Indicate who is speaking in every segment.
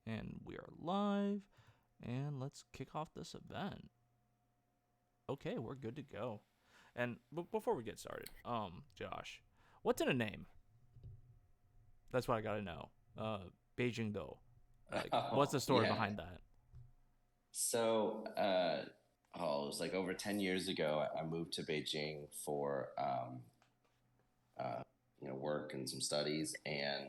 Speaker 1: And we are live. And let's kick off this event. Okay, we're good to go. And before we get started, Josh, what's in a name? That's what I gotta know. Beijing though, like, what's the
Speaker 2: Oh,
Speaker 1: story
Speaker 2: yeah.
Speaker 1: behind that?
Speaker 2: So, it was like over 10 years ago, I moved to Beijing for, uh, work and some studies. And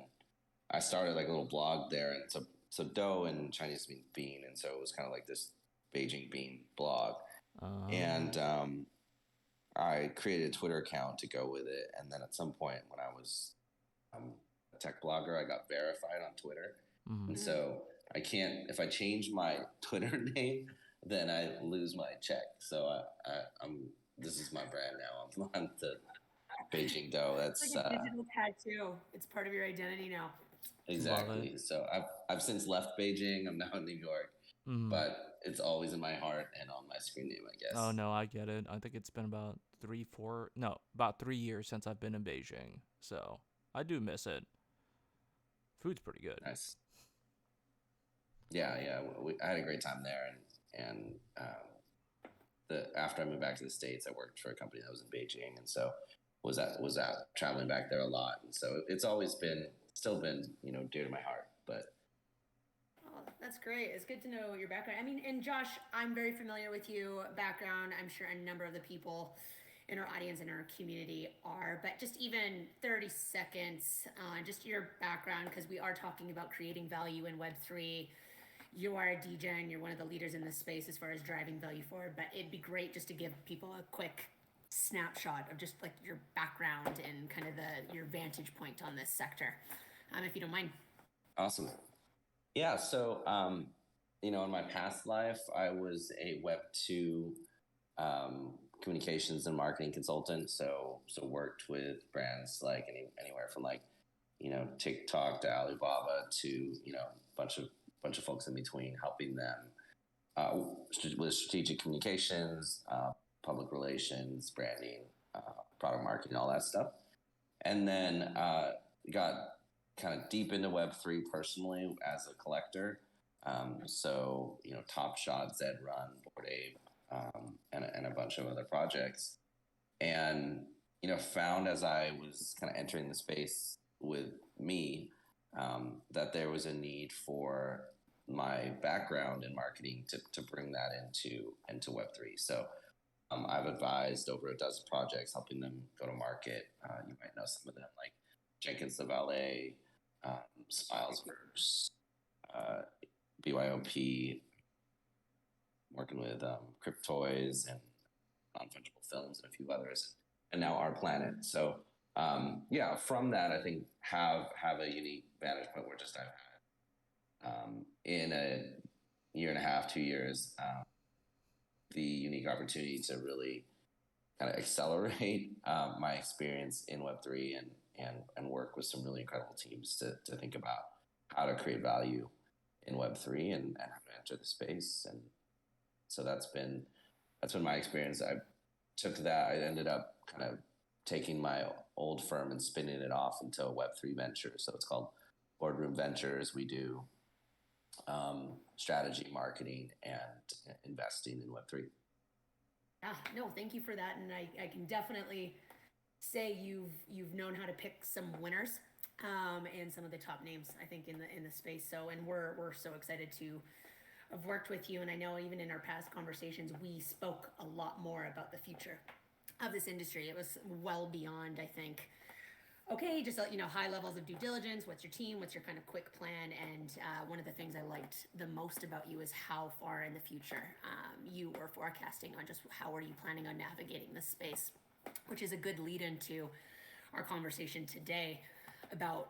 Speaker 2: I started like a little blog there. And so dough in Chinese means bean. And so it was kind of like this Beijing bean blog. And
Speaker 1: Um,
Speaker 2: I created a Twitter account to go with it. And then at some point when I was um, a tech blogger, I got verified on Twitter.
Speaker 1: mm,
Speaker 2: And so I can't, if I change my Twitter name, then I lose my check. So this is my brand now. I'm the Beijing dough.
Speaker 3: It's like
Speaker 2: That's
Speaker 3: a digital tattoo. It's part of your identity now.
Speaker 1: love it.
Speaker 2: exactly. So I've since left Beijing. I'm now in New York,
Speaker 1: Mm.
Speaker 2: but it's always in my heart and on my screen name, I
Speaker 1: Oh
Speaker 2: guess.
Speaker 1: no, I get it. I think it's been about about 3 years since I've been in Beijing, so I do miss it. Food's pretty good.
Speaker 2: Nice. Yeah, yeah. I had a great time there, and the after I moved back to the States, I worked for a company that was in Beijing, and so was out traveling back there a lot, and so it's always been still been dear to my heart. But
Speaker 3: Oh, that's great. It's good to know your background. I mean, and Josh, I'm very familiar with you background. I'm sure a number of the people in our audience and our community are, but just even 30 seconds, just your background, because we are talking about creating value in Web3. You are a DJ and you're one of the leaders in this space as far as driving value forward, but it'd be great just to give people a quick snapshot of just like your background and kind of your vantage point on this sector, if you don't mind.
Speaker 2: awesome. Yeah. So in my past life, I was a Web2 communications and marketing consultant. So worked with brands like anywhere from like TikTok to Alibaba to bunch of folks in between, helping them uh, with strategic communications, public relations, branding, product marketing, all that stuff. And then got kind of deep into Web3 personally as a collector. Top Shot, Zed Run, Bored Ape, and a bunch of other projects. And found as I was kind of entering the space with me that there was a need for my background in marketing to bring that into Web3. So I've advised over a dozen projects, helping them go to market. You might know some of them like Jenkins the Valet, Smilesverse, uh, BYOP, working with Cryptoys and Non-Fungible Films and a few others, and now Our Planet. So yeah, from that, I think have a unique vantage point where just I've had in a year and a half, 2 years, the unique opportunity to really kind of accelerate my experience in Web3 and work with some really incredible teams to think about how to create value in Web3 and how to enter the space. And so that's been my experience. I took that. I ended up kind of taking my old firm and spinning it off into a Web3 venture. So it's called Boardroom Ventures. We do strategy, marketing, and investing in Web3.
Speaker 3: Yeah, no, thank you for that, and I can definitely say you've known how to pick some winners, and some of the top names I think in the space. So, and we're so excited to have worked with you, and I know even in our past conversations we spoke a lot more about the future of this industry. It was well beyond, I think, okay, just high levels of due diligence. What's your team? What's your kind of quick plan? And one of the things I liked the most about you is how far in the future you were forecasting on just how are you planning on navigating this space, which is a good lead into our conversation today about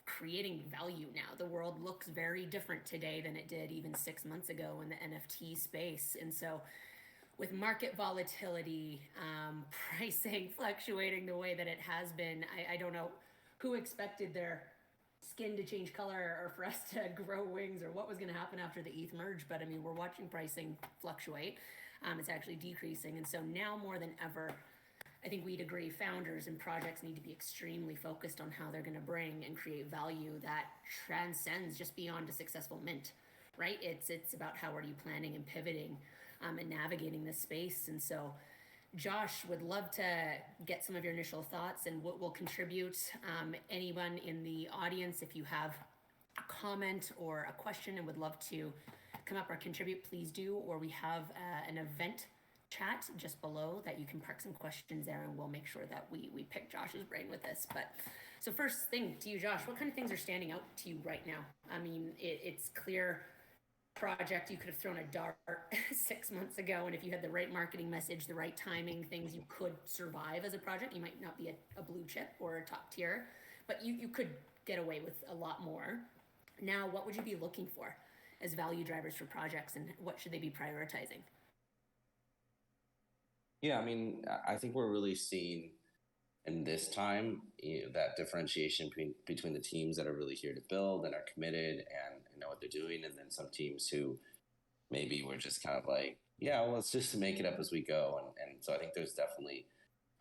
Speaker 3: creating value now. The world looks very different today than it did even 6 months ago in the NFT space. And so with market volatility, pricing fluctuating the way that it has been, I don't know who expected their skin to change color or for us to grow wings or what was going to happen after the ETH merge. But I mean, we're watching pricing fluctuate. It's actually decreasing. And so now more than ever, I think we'd agree founders and projects need to be extremely focused on how they're going to bring and create value that transcends just beyond a successful mint, right? It's about how are you planning and pivoting and navigating this space. And so, Josh, would love to get some of your initial thoughts and what will contribute. Anyone in the audience, if you have a comment or a question and would love to come up or contribute, please do. Or we have an event chat just below that you can park some questions there, and we'll make sure that we pick Josh's brain with this. But so first thing to you, Josh, what kind of things are standing out to you right now? I mean, it's clear project you could have thrown a dart 6 months ago, and if you had the right marketing message, the right timing, things, you could survive as a project. You might not be a blue chip or a top tier, but you could get away with a lot more. Now, what would you be looking for as value drivers for projects, and what should they be prioritizing?
Speaker 2: Yeah, I mean, I think we're really seeing in this time, that differentiation between the teams that are really here to build and are committed and know what they're doing, and then some teams who maybe we're just kind of like, yeah, well, let's just make it up as we go. And so I think there's definitely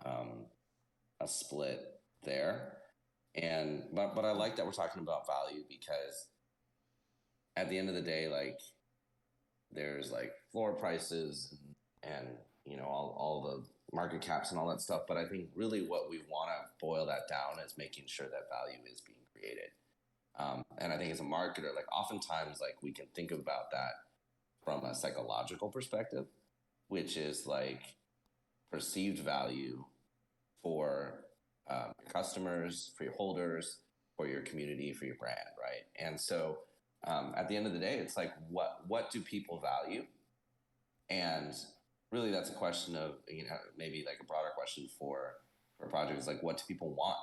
Speaker 2: a split there. But I like that we're talking about value, because at the end of the day, like, there's like floor prices and all the market caps and all that stuff. But I think really what we want to boil that down is making sure that value is being created. And I think as a marketer, like, oftentimes, like, we can think about that from a psychological perspective, which is like perceived value for your customers, for your holders, for your community, for your brand, right? And so at the end of the day, it's like, what do people value? And really, that's a question of, maybe like a broader question for projects, like, what do people want?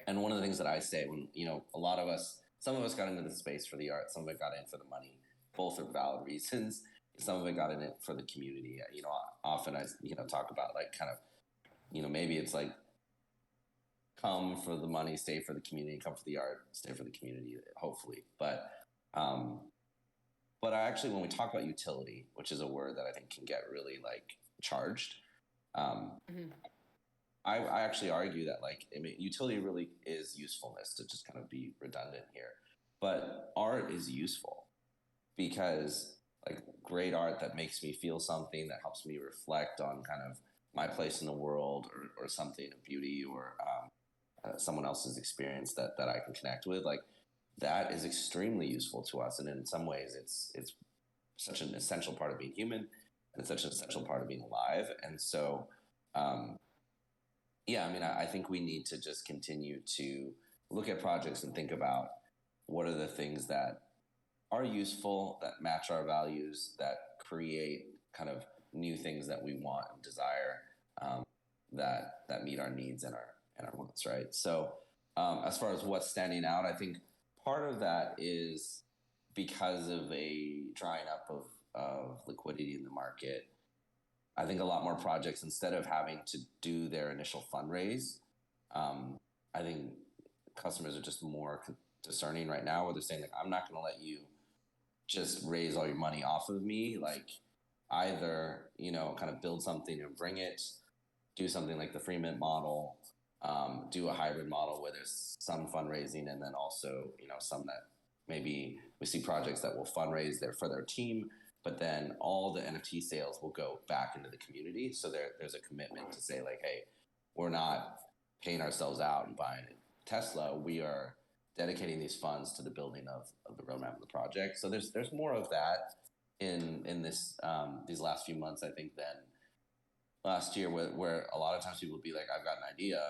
Speaker 2: And one of the things that I say when, a lot of us, some of us got into the space for the art, some of it got in for the money, both for valid reasons. Some of it got in it for the community. Often I, talk about, like, kind of, maybe it's like, come for the money, stay for the community, come for the art, stay for the community, hopefully. But I actually, when we talk about utility, which is a word that I think can get really, like, charged, I actually argue that, like, I mean, utility really is usefulness, to just kind of be redundant here. But art is useful because, like, great art that makes me feel something, that helps me reflect on kind of my place in the world, or something of beauty, or someone else's experience that I can connect with, like, that is extremely useful to us. And in some ways, it's such an essential part of being human, and it's such an essential part of being alive. And so, yeah, I mean, I think we need to just continue to look at projects and think about what are the things that are useful, that match our values, that create kind of new things that we want and desire, that meet our needs and our wants, right? So as far as what's standing out, I think part of that is because of a drying up of liquidity in the market. I think a lot more projects, instead of having to do their initial fundraise, I think customers are just more discerning right now, where they're saying, like, I'm not going to let you just raise all your money off of me. Like, either, kind of build something and bring it, do something like the free mint model, do a hybrid model where there's some fundraising, and then also, some that maybe we see projects that will fundraise for their team, but then all the NFT sales will go back into the community. So there's a commitment to say, like, hey, we're not paying ourselves out and buying Tesla. We are dedicating these funds to the building of the roadmap of the project. So there's more of that in this these last few months, I think, than last year, where a lot of times people would be like, I've got an idea,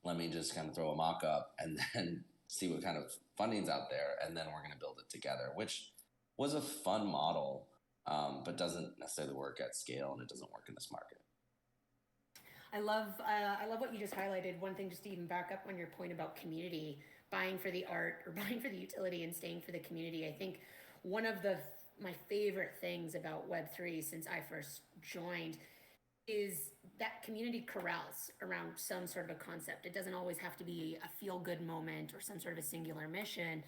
Speaker 2: let me just kind of throw a mock-up and then see what kind of funding's out there, and then we're going to build it together, which was a fun model, but doesn't necessarily work at scale, and it doesn't work in this market.
Speaker 3: I love what you just highlighted. One thing, just to even back up on your point about community, buying for the art or buying for the utility and staying for the community. I think one of my favorite things about Web3 since I first joined is that community corrals around some sort of a concept. It doesn't always have to be a feel-good moment or some sort of a singular mission,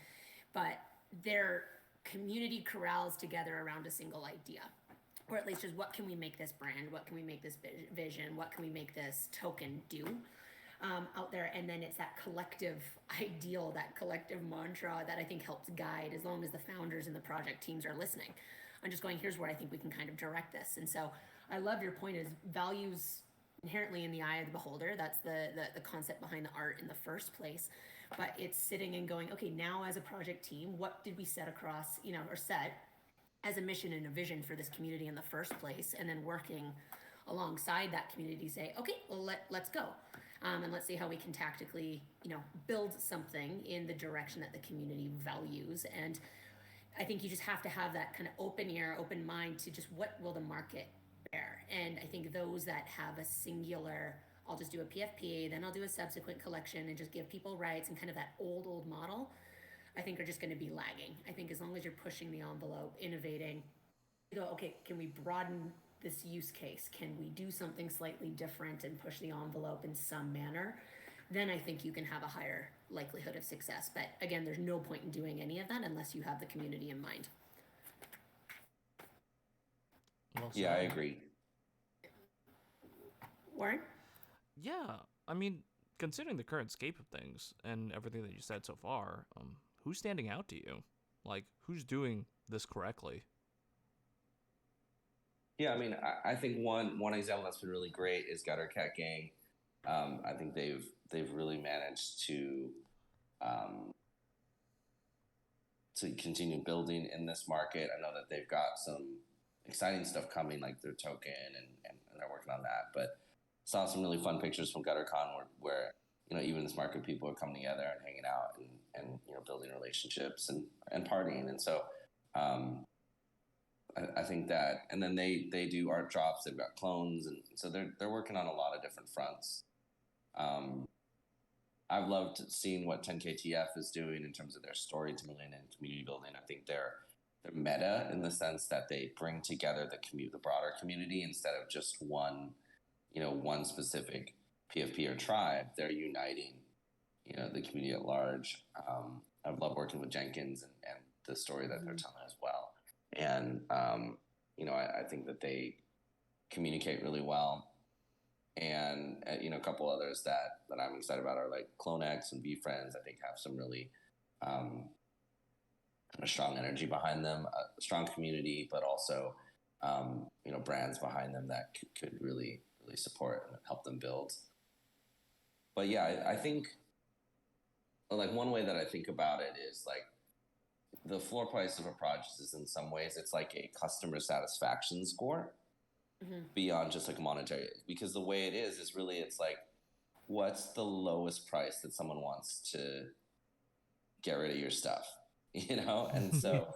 Speaker 3: but they're community corrals together around a single idea. or at least just what can we make this brand, what can we make this vision, what can we make this token do out there. And then it's that collective ideal, that collective mantra that I think helps guide, as long as the founders and the project teams are listening. I'm just going, here's where I think we can kind of direct this. And so I love your point, is values inherently in the eye of the beholder. That's the concept behind the art in the first place. But it's sitting and going, okay, now as a project team, what did we set across, or set as a mission and a vision for this community in the first place, and then working alongside that community, say, okay, well, let's go. And let's see how we can tactically, build something in the direction that the community values. And I think you just have to have that kind of open ear, open mind to just what will the market bear. And I think those that have a singular, I'll just do a PFP, then I'll do a subsequent collection and just give people rights, and kind of that old model, I think are just going to be lagging. I think as long as you're pushing the envelope, innovating, you go, okay, can we broaden this use case? Can we do something slightly different and push the envelope in some manner? Then I think you can have a higher likelihood of success. But again, there's no point in doing any of that unless you have the community in mind.
Speaker 1: Well
Speaker 2: Yeah, I
Speaker 1: said.
Speaker 2: agree.
Speaker 3: Warren?
Speaker 1: Yeah, I mean, considering the current scape of things and everything that you said so far, who's standing out to you? Like, who's doing this correctly?
Speaker 2: Yeah, I mean, I think one example that's been really great is Gutter Cat Gang. I think they've really managed um, to continue building in this market. I know that they've got some exciting stuff coming, like their token, and they're working on that. But saw some really fun pictures from GutterCon where even this market people are coming together and hanging out and building relationships and partying. And so I think that, and then they do art drops. They've got clones, and so they're working on a lot of different fronts. I've loved seeing what 10KTF is doing in terms of their storytelling and community building. I think they're meta in the sense that they bring together the broader community instead of just one specific PFP or tribe. They're uniting, the community at large. I've loved working with Jenkins and the story that they're telling as well. And I think that they communicate really well. And a couple others that I'm excited about are like CloneX and BeFriends. I think have some really kind of strong energy behind them, a strong community, but also brands behind them that could really support and help them build. But yeah, I think like one way that I think about it is like the floor price of a project is in some ways it's like a customer satisfaction score beyond just like monetary, because the way it is really, it's like, what's the lowest price that someone wants to get rid of your stuff, and so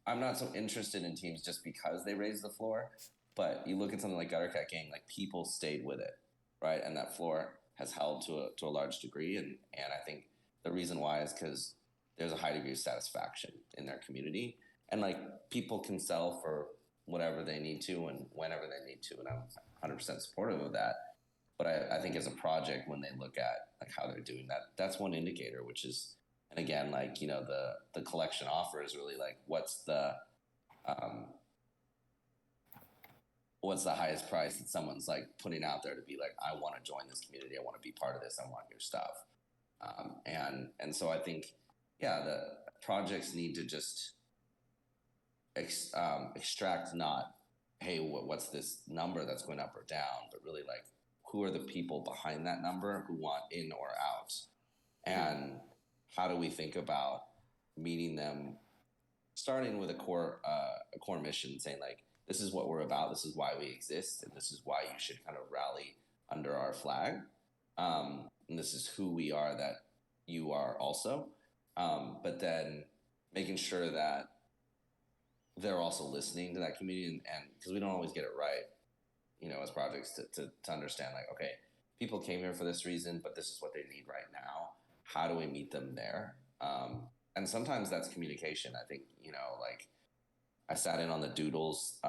Speaker 2: I'm not so interested in teams just because they raise the floor, but you look at something like Gutter Cat Gang, like people stayed with it, right? And that floor has held to a large degree, and I think the reason why is because there's a high degree of satisfaction in their community, and like people can sell for whatever they need to and whenever they need to, and I'm 100% supportive of that. But I think as a project, when they look at like how they're doing that, that's one indicator, which is, and again, like the collection offer is really like what's the highest price that someone's like putting out there to be like, I want to join this community, I want to be part of this, I want your stuff. And so I think, yeah, the projects need to just extract not, hey, what's this number that's going up or down, but really like, who are the people behind that number who want in or out, and how do we think about meeting them, starting with a core mission, saying like, this is what we're about, this is why we exist, and this is why you should kind of rally under our flag, and this is who we are that you are also, but then making sure that they're also listening to that community, and because we don't always get it right, as projects to understand like, okay, people came here for this reason, but this is what they need right now. How do we meet them there? And sometimes that's communication. I think, like I sat in on the Doodles,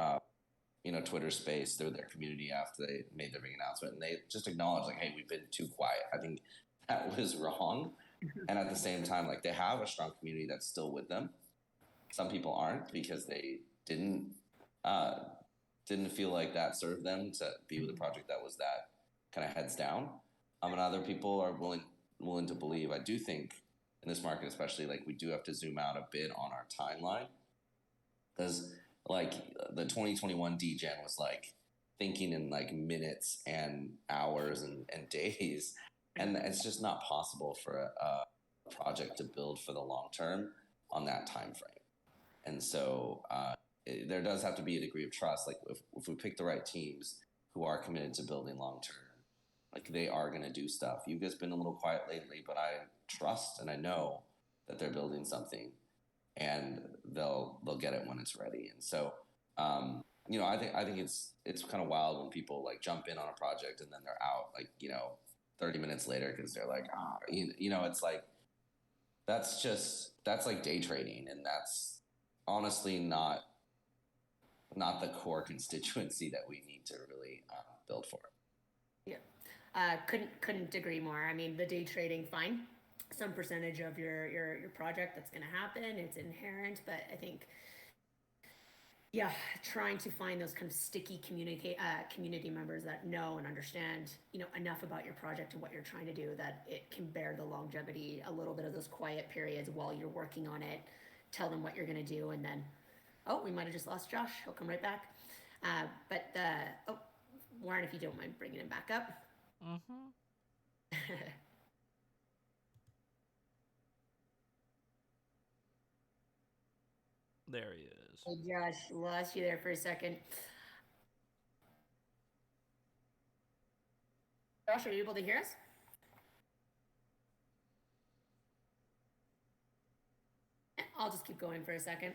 Speaker 2: Twitter space, their community after they made their big announcement, and they just acknowledged like, hey, we've been too quiet. I think that was wrong. And at the same time, like they have a strong community that's still with them. Some people aren't because they didn't uh, didn't feel like that served them to be with a project that was that kind of heads down. And other people are willing to believe. I do think in this market, especially, like we do have to zoom out a bit on our timeline because like the 2021 DGen was like thinking in like minutes and hours and days, and it's just not possible for a project to build for the long term on that time frame. And so there does have to be a degree of trust. Like if we pick the right teams who are committed to building long term, like they are going to do stuff. You guys been a little quiet lately, but I trust and I know that they're building something, and they'll get it when it's ready. And so, I think it's kind of wild when people like jump in on a project and then they're out like 30 minutes later because they're like it's like that's like day trading, and that's honestly not the core constituency that we need to really build for.
Speaker 3: Yeah, couldn't agree more. I mean, the day trading, fine, some percentage of your project that's going to happen. It's inherent, but I think, yeah, trying to find those kind of sticky community members that know and understand, enough about your project and what you're trying to do that it can bear the longevity. A little bit of those quiet periods while you're working on it. Tell them what you're going to do, and then, oh, we might have just lost Josh. He'll come right back. Warren, if you don't mind bringing him back up.
Speaker 1: Mm-hmm. There he is.
Speaker 3: Hey, Josh, lost you there for a second. Josh, are you able to hear us? I'll just keep going for a second.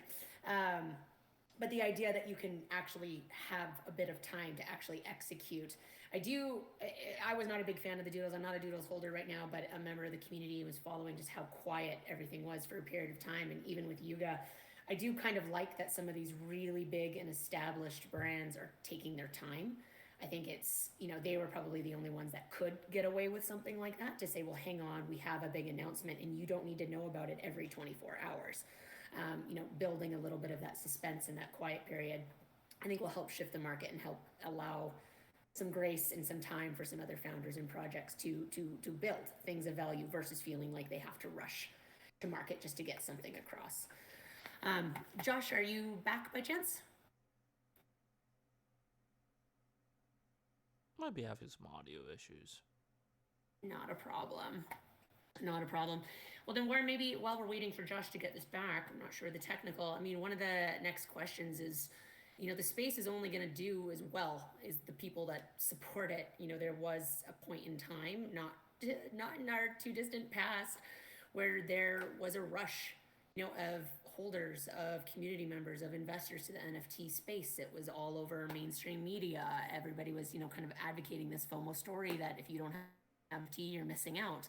Speaker 3: But the idea that you can actually have a bit of time to actually execute. I was not a big fan of the doodles. I'm not a doodles holder right now, but a member of the community was following just how quiet everything was for a period of time. And even with Yuga, I do kind of like that some of these really big and established brands are taking their time. I think it's, they were probably the only ones that could get away with something like that, to say, well, hang on, we have a big announcement and you don't need to know about it every 24 hours. Building a little bit of that suspense in that quiet period, I think will help shift the market and help allow some grace and some time for some other founders and projects to build things of value versus feeling like they have to rush to market just to get something across. Josh, are you back by chance?
Speaker 1: Might be having some audio issues.
Speaker 3: Not a problem. Not a problem. Well, then, Warren, maybe while we're waiting for Josh to get this back, I'm not sure the technical. I mean, one of the next questions is, the space is only going to do as well as the people that support it. There was a point in time, not in our too distant past, where there was a rush, of holders, of community members, of investors to the NFT space. It was all over mainstream media. Everybody was, kind of advocating this FOMO story that if you don't have NFT, you're missing out.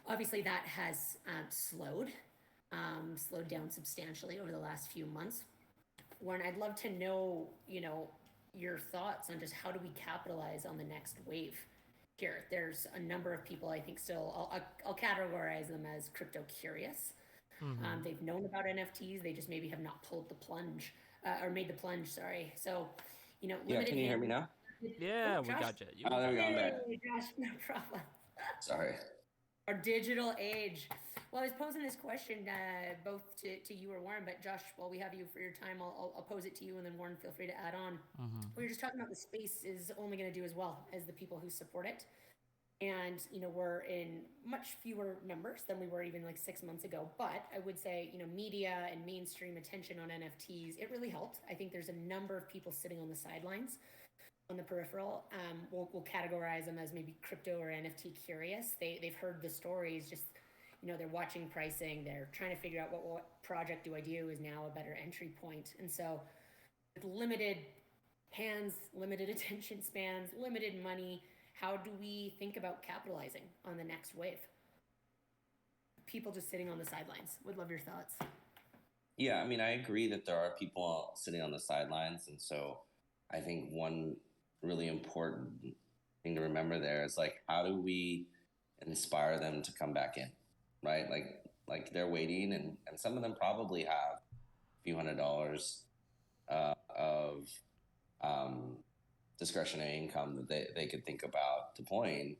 Speaker 3: Obviously, that has slowed down substantially over the last few months. Warren, I'd love to know, your thoughts on just how do we capitalize on the next wave here. There's a number of people, I think, still, I'll categorize them as crypto curious.
Speaker 1: Mm-hmm.
Speaker 3: They've known about NFTs. They just maybe have not pulled the plunge or made the plunge. Sorry. So,
Speaker 2: Yeah, can you hear me now?
Speaker 1: Yeah, we got you.
Speaker 2: There we go. I'm back.
Speaker 3: Josh, no problem.
Speaker 2: Sorry.
Speaker 3: Our digital age. Well, I was posing this question both to you or Warren, but Josh, while we have you for your time, I'll pose it to you, and then Warren, feel free to add on.
Speaker 1: Mm-hmm.
Speaker 3: We were just talking about the space is only going to do as well as the people who support it. And, we're in much fewer numbers than we were even like 6 months ago. But I would say, media and mainstream attention on NFTs, it really helped. I think there's a number of people sitting on the sidelines, on the peripheral. We'll categorize them as maybe crypto or NFT curious. They've heard the stories, just, they're watching pricing. They're trying to figure out what project do I do is now a better entry point. And so with limited hands, limited attention spans, limited money, how do we think about capitalizing on the next wave? People just sitting on the sidelines. Would love your thoughts.
Speaker 2: Yeah, I mean, I agree that there are people sitting on the sidelines. And so I think one really important thing to remember there is like, how do we inspire them to come back in, right? Like they're waiting, and some of them probably have few $100s of discretionary income that they could think about deploying.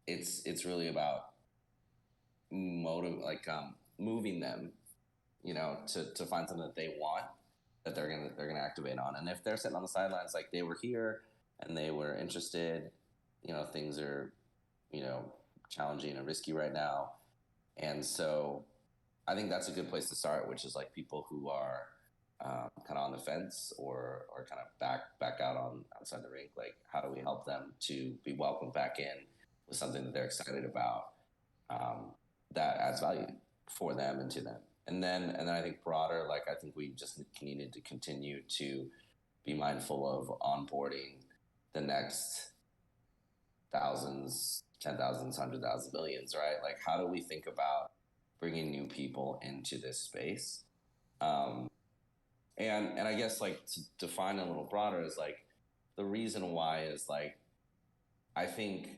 Speaker 2: It's really about moving them, to find something that they want, that they're gonna activate on. And if they're sitting on the sidelines, like they were here and they were interested, things are, challenging and risky right now. And so I think that's a good place to start, which is like people who are kind of on the fence or kind of back out on outside the rink. Like, how do we help them to be welcomed back in with something that they're excited about, that adds value for them and to them. And then I think broader, like I think we just needed to continue to be mindful of onboarding the next thousands, 10,000s, 100,000, millions, right? Like, how do we think about bringing new people into this space? And I guess, like, to define a little broader is like, the reason why is like, I think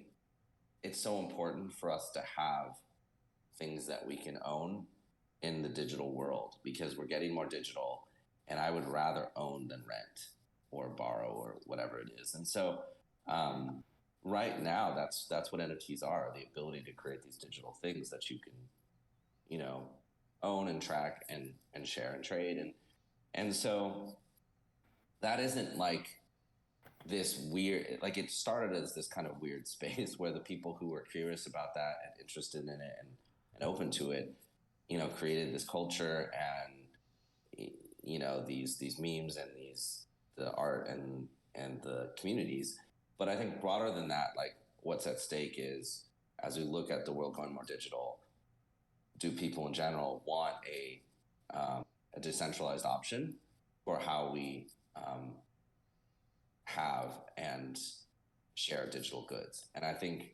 Speaker 2: it's so important for us to have things that we can own in the digital world, because we're getting more digital, and I would rather own than rent or borrow or whatever it is. And so right now, that's what NFTs are: the ability to create these digital things that you can, own and track and share and trade. And so that isn't like this weird, like, it started as this kind of weird space where the people who were curious about that and interested in it and open to it, created this culture and, these memes and the art and the communities. But I think broader than that, like, what's at stake is, as we look at the world going more digital, do people in general want a decentralized option for how we have and share digital goods? And I think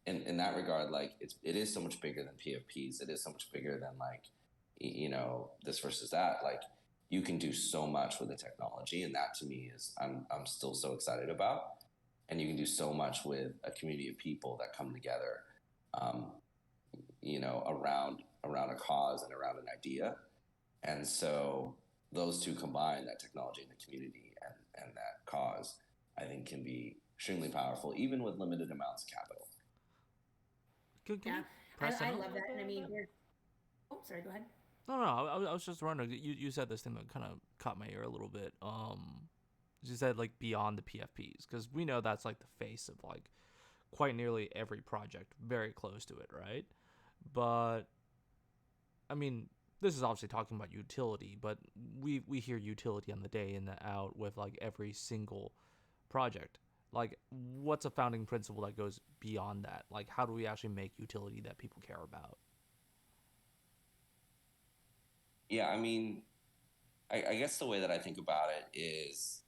Speaker 2: in that regard, like, it is so much bigger than PFPs. It is so much bigger than, like, this versus that. Like, you can do so much with the technology, and that to me is I'm still so excited about. And you can do so much with a community of people that come together, around a cause and around an idea. And so those two combined, that technology and the community and that cause, I think can be extremely powerful, even with limited amounts of capital.
Speaker 1: Can
Speaker 3: Yeah,
Speaker 1: you press in
Speaker 3: I
Speaker 1: a
Speaker 3: love
Speaker 1: little
Speaker 3: that. And I
Speaker 1: bit
Speaker 3: mean,
Speaker 1: on that?
Speaker 3: oh, sorry, go ahead.
Speaker 1: No, I was just wondering. You said this thing that kind of caught my ear a little bit. You said like beyond the PFPs, because we know that's like the face of like quite nearly every project, very close to it, right? But I mean, this is obviously talking about utility, but we hear utility on the day in the out with like every single project. Like, what's a founding principle that goes beyond that? Like, how do we actually make utility that people care about?
Speaker 2: Yeah, I mean, I guess the way that I think about it is,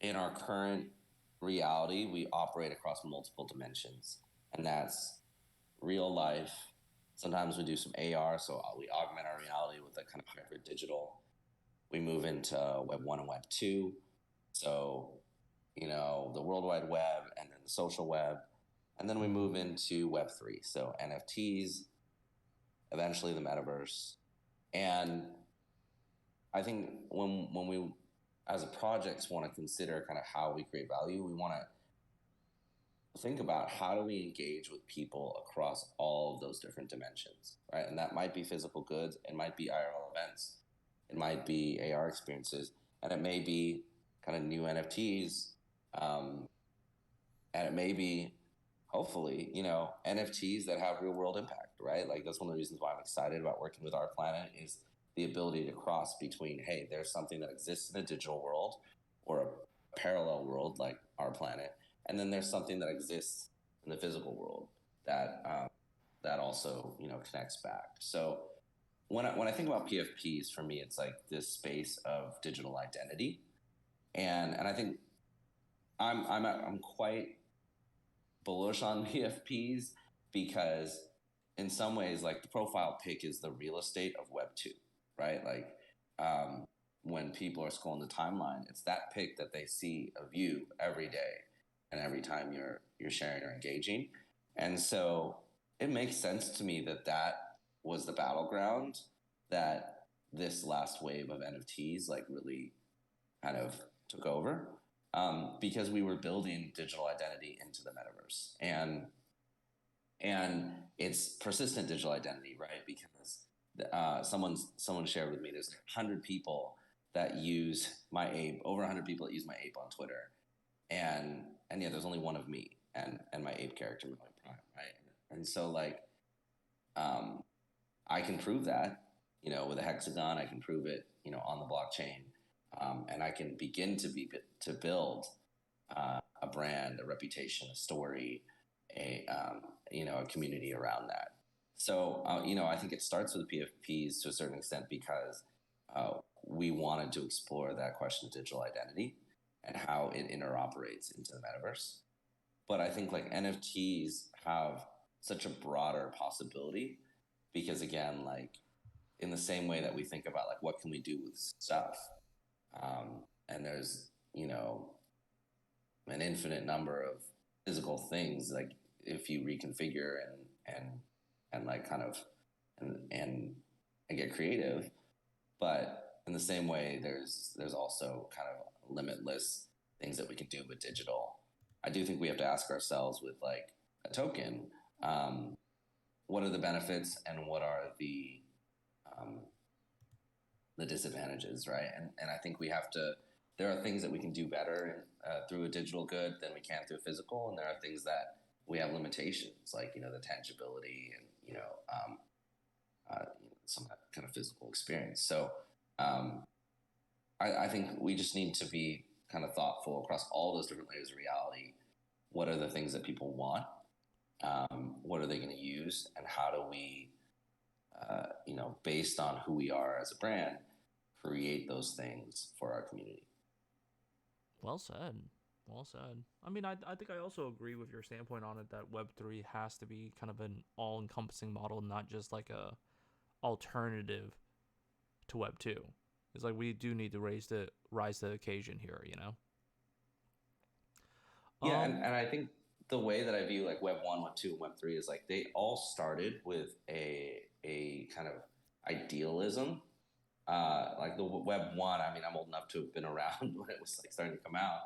Speaker 2: in our current reality, we operate across multiple dimensions, and that's real life. Sometimes we do some AR, so we augment our reality with a kind of hybrid digital. We move into Web 1 and Web 2. So, the World Wide Web and then the social web. And then we move into Web 3. So NFTs, eventually the metaverse. And I think when we, as a project, want to consider kind of how we create value, we want to think about how do we engage with people across all of those different dimensions, right? And that might be physical goods, it might be IRL events, it might be AR experiences, and it may be kind of new NFTs, and it may be, hopefully, NFTs that have real world impact, right? Like, that's one of the reasons why I'm excited about working with Our Planet, is the ability to cross between, hey, there's something that exists in the digital world or a parallel world like Our Planet, and then there's something that exists in the physical world that also connects back. So when I think about PFPs, for me, it's like this space of digital identity, and I think I'm quite bullish on PFPs, because in some ways, like, the profile pic is the real estate of Web 2, right? Like, when people are scrolling the timeline, it's that pic that they see of you every day and every time you're sharing or engaging. And so it makes sense to me that was the battleground that this last wave of NFTs like really kind of took over, because we were building digital identity into the metaverse, and it's persistent digital identity, right? Because someone shared with me there's 100 people that use my ape, over 100 people that use my ape on Twitter, and yeah, there's only one of me and my ape character, Memory Prime, right? And so like, I can prove that, you know, with a hexagon. I can prove it, you know, on the blockchain, and I can begin to build a brand, a reputation, a story, you know, a community around that. So you know, I think it starts with PFPs to a certain extent because we wanted to explore that question of digital identity and how it interoperates into the metaverse. But I think like NFTs have such a broader possibility because again, like in the same way that we think about like what can we do with stuff, and there's, you know, an infinite number of physical things like if you reconfigure and like kind of and get creative. But in the same way, there's also kind of limitless things that we can do with digital. I do think we have to ask ourselves with like a token, what are the benefits and what are the disadvantages, right? And I think we have to. There are things that we can do better through a digital good than we can through a physical, and there are things that we have limitations, like, you know, the tangibility and, you know, some kind of physical experience. So I think we just need to be kind of thoughtful across all those different layers of reality. What are the things that people want? What are they going to use? And how do we, you know, based on who we are as a brand, create those things for our community?
Speaker 1: Well said. Well said. I mean, I think I also agree with your standpoint on it that Web3 has to be kind of an all-encompassing model, not just like a alternative to Web2. It's like we do need to rise to the occasion here, you know?
Speaker 2: Yeah, and I think the way that I view like Web 1, Web 2, and Web 3 is like they all started with a kind of idealism. Like the Web 1, I mean, I'm old enough to have been around when it was like starting to come out.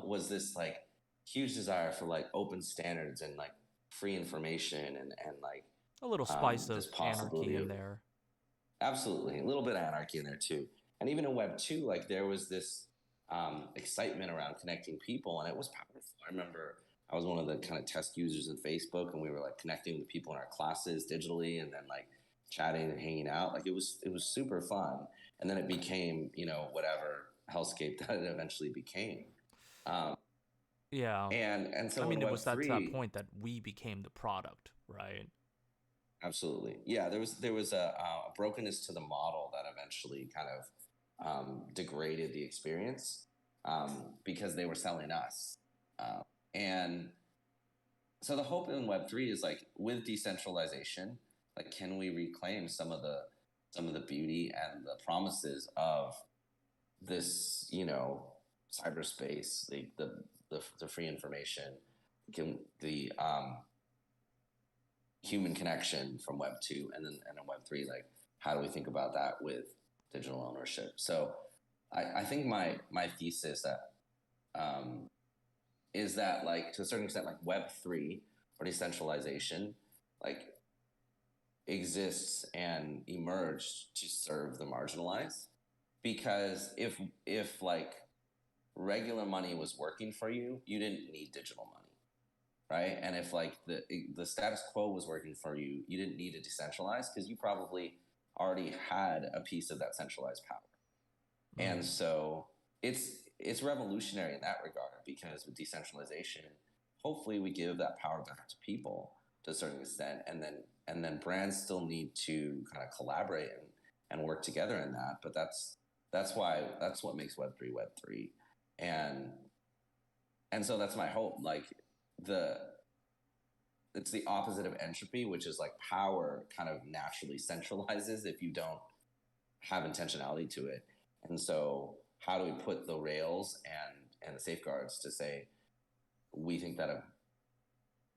Speaker 2: Was this like huge desire for like open standards and like free information and like
Speaker 1: a little spice
Speaker 2: this
Speaker 1: of
Speaker 2: possibility
Speaker 1: anarchy in
Speaker 2: of
Speaker 1: there.
Speaker 2: absolutely a little bit of anarchy in there too. And even in Web 2, like there was this excitement around connecting people, and it was powerful. I remember I was one of the kind of test users in Facebook, and we were like connecting with people in our classes digitally, and then like chatting and hanging out. Like it was super fun. And then it became, you know, whatever hellscape that it eventually became.
Speaker 1: Yeah.
Speaker 2: And so
Speaker 1: I mean,
Speaker 2: in
Speaker 1: it
Speaker 2: Web
Speaker 1: was that to that
Speaker 2: 3,
Speaker 1: point that we became the product, right?
Speaker 2: absolutely, yeah, there was a brokenness to the model that eventually kind of degraded the experience, because they were selling us, and so the hope in Web3 is like with decentralization, like can we reclaim some of the beauty and the promises of this, you know, cyberspace, the free information, can the human connection from Web 2, and then in Web 3, like how do we think about that with digital ownership? So I think my thesis that is that like to a certain extent like Web 3 or decentralization like exists and emerged to serve the marginalized, because if like regular money was working for you, you didn't need digital money, right? And if like the status quo was working for you, you didn't need to decentralize because you probably already had a piece of that centralized power. And so it's revolutionary in that regard, because with decentralization, hopefully we give that power back to people to a certain extent, and then brands still need to kind of collaborate and work together in that. But that's what makes Web3 Web3, and so that's my hope. Like it's the opposite of entropy, which is like power kind of naturally centralizes if you don't have intentionality to it. And so how do we put the rails and the safeguards to say we think that a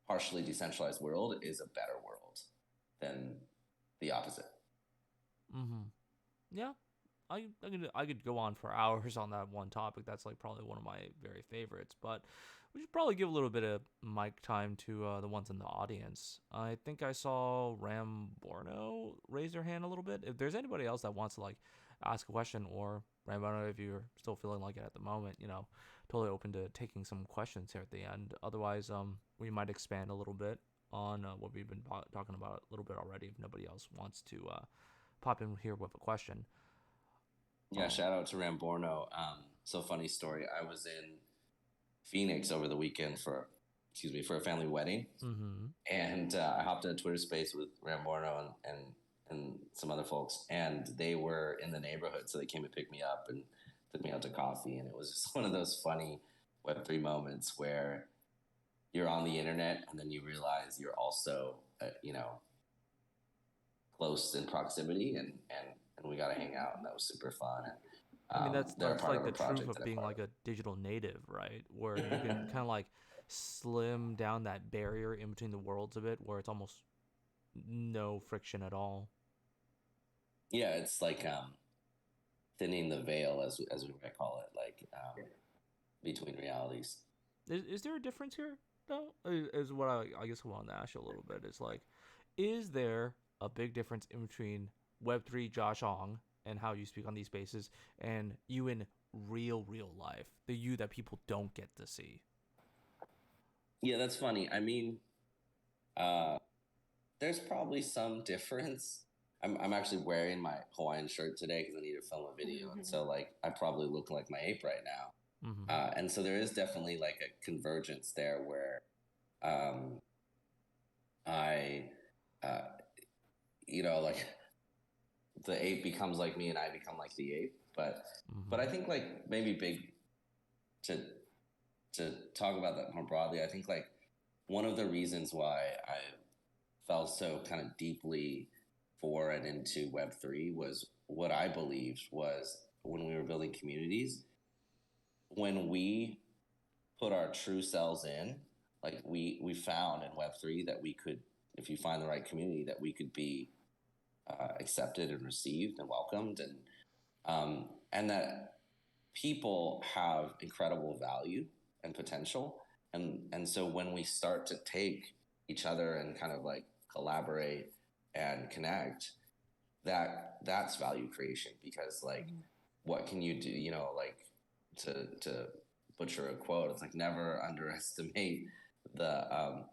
Speaker 2: partially decentralized world is a better world than the opposite?
Speaker 1: Yeah, I could go on for hours on that one topic. That's like probably one of my very favorites. But we should probably give a little bit of mic time to the ones in the audience. I think I saw Ram Borno raise their hand a little bit. If there's anybody else that wants to like ask a question, or Ram Borno, if you're still feeling like it at the moment, totally open to taking some questions here at the end. Otherwise, we might expand a little bit on what we've been talking about a little bit already. If nobody else wants to pop in here with a question.
Speaker 2: Yeah, shout out to Ramborno. So funny story. I was in Phoenix over the weekend for a family wedding,
Speaker 1: Mm-hmm.
Speaker 2: and I hopped in a Twitter space with Ramborno and some other folks, and they were in the neighborhood, so they came and picked me up and took me out to coffee, and it was just one of those funny Web3 moments where you're on the internet and then you realize you're also close in proximity, and we got to hang out, and that was super fun. And
Speaker 1: I mean, that's
Speaker 2: they're a
Speaker 1: that's
Speaker 2: part
Speaker 1: like
Speaker 2: of a
Speaker 1: the truth
Speaker 2: project
Speaker 1: of
Speaker 2: that I'm
Speaker 1: being
Speaker 2: part
Speaker 1: like a digital native, right? Where you can kind of like slim down that barrier in between the worlds a bit, where it's almost no friction at all.
Speaker 2: Yeah, it's like thinning the veil, as we might call it, like between realities.
Speaker 1: Is there a difference here, though? Is what I guess I wanted to ask you a little bit. Is like, is there a big difference in between Web3 Josh Ong and how you speak on these spaces and you in real life, the you that people don't get to see?
Speaker 2: Yeah, that's funny. I mean, uh, there's probably some difference. I'm actually wearing my Hawaiian shirt today because I need to film a video, and so like I probably look like my ape right now.
Speaker 1: Mm-hmm.
Speaker 2: And so there is definitely like a convergence there where um, I, uh, like the ape becomes like me and I become like the ape. But I think like maybe big to to talk about that more broadly. I think like one of the reasons why I fell so kind of deeply for and into Web3 was what I believed was when we were building communities, when we put our true selves in, like we found in Web3 that we could, if you find the right community, that we could be accepted and received and welcomed, and that people have incredible value and potential, and so when we start to take each other and kind of like collaborate and connect, that's value creation, because like what can you do, like to butcher a quote, it's like never underestimate the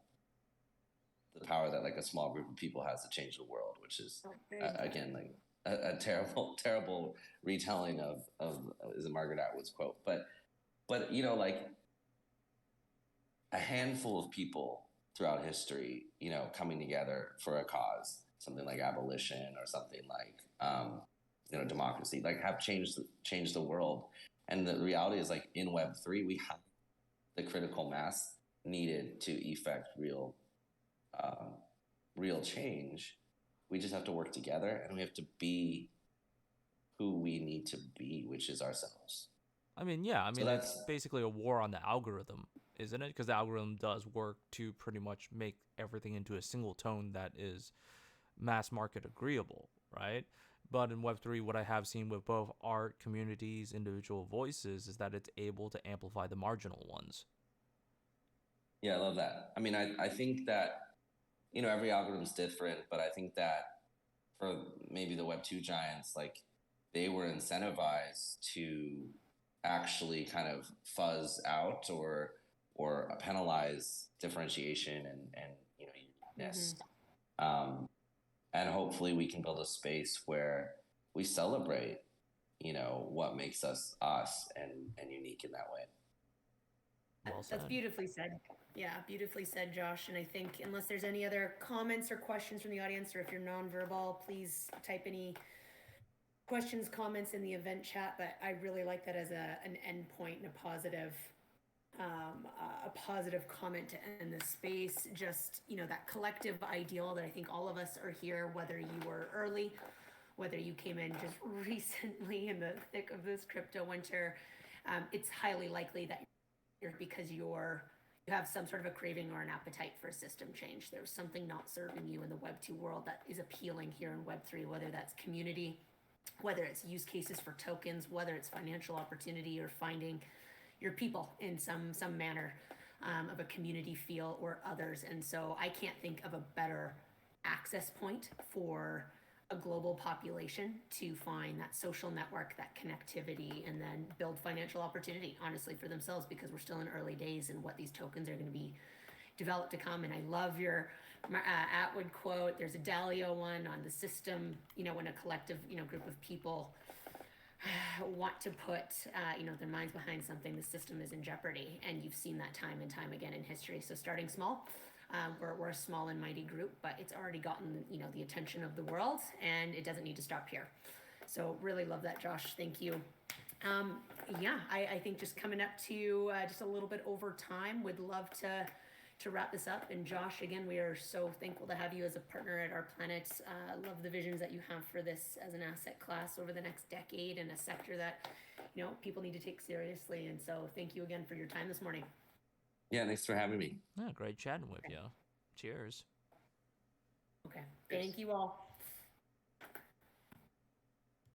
Speaker 2: the power that like a small group of people has to change the world, which is again like a terrible retelling of is a Margaret Atwood's quote, but like a handful of people throughout history, coming together for a cause, something like abolition or something like democracy, like have changed the world. And the reality is like in Web3, we have the critical mass needed to effect real change. We just have to work together, and we have to be who we need to be, which is ourselves.
Speaker 1: I mean, yeah. I
Speaker 2: So
Speaker 1: mean, it's
Speaker 2: that's
Speaker 1: basically a war on the algorithm, isn't it? Because the algorithm does work to pretty much make everything into a single tone that is mass market agreeable, right? But in Web3, what I have seen with both art, communities, individual voices is that it's able to amplify the marginal ones.
Speaker 2: yeah, I love that. I mean, I think that every algorithm's different, but I think that for maybe the Web2 giants, like they were incentivized to actually kind of fuzz out or penalize differentiation and uniqueness. And hopefully we can build a space where we celebrate what makes us us and unique in that way.
Speaker 1: Well
Speaker 3: That's
Speaker 1: said.
Speaker 3: beautifully said. Yeah, beautifully said, Josh. And I think unless there's any other comments or questions from the audience, or if you're nonverbal, please type any questions, comments in the event chat. But I really like that as an endpoint and a positive comment to end the space. Just that collective ideal that I think all of us are here, whether you were early, whether you came in just recently in the thick of this crypto winter. It's highly likely that because you have some sort of a craving or an appetite for system change. There's something not serving you in the Web2 world that is appealing here in Web3, whether that's community, whether it's use cases for tokens, whether it's financial opportunity, or finding your people in some manner of a community feel or others. And so I can't think of a better access point for a global population to find that social network, that connectivity, and then build financial opportunity, honestly, for themselves, because we're still in early days and what these tokens are going to be developed to come. And I love your Atwood quote. There's a Dalio one on the system, when a collective, group of people want to put, their minds behind something, the system is in jeopardy. And you've seen that time and time again in history. So starting small, we're a small and mighty group, but it's already gotten, the attention of the world, and it doesn't need to stop here. So really love that, Josh. Thank you. I think just coming up to just a little bit over time, would love to wrap this up. And Josh, again, we are so thankful to have you as a partner at Our Planet. Love the visions that you have for this as an asset class over the next decade, and a sector that, people need to take seriously. And so thank you again for your time this morning.
Speaker 2: Yeah, thanks for having me.
Speaker 1: Yeah, great chatting with you. Cheers.
Speaker 3: Okay. Thank you all.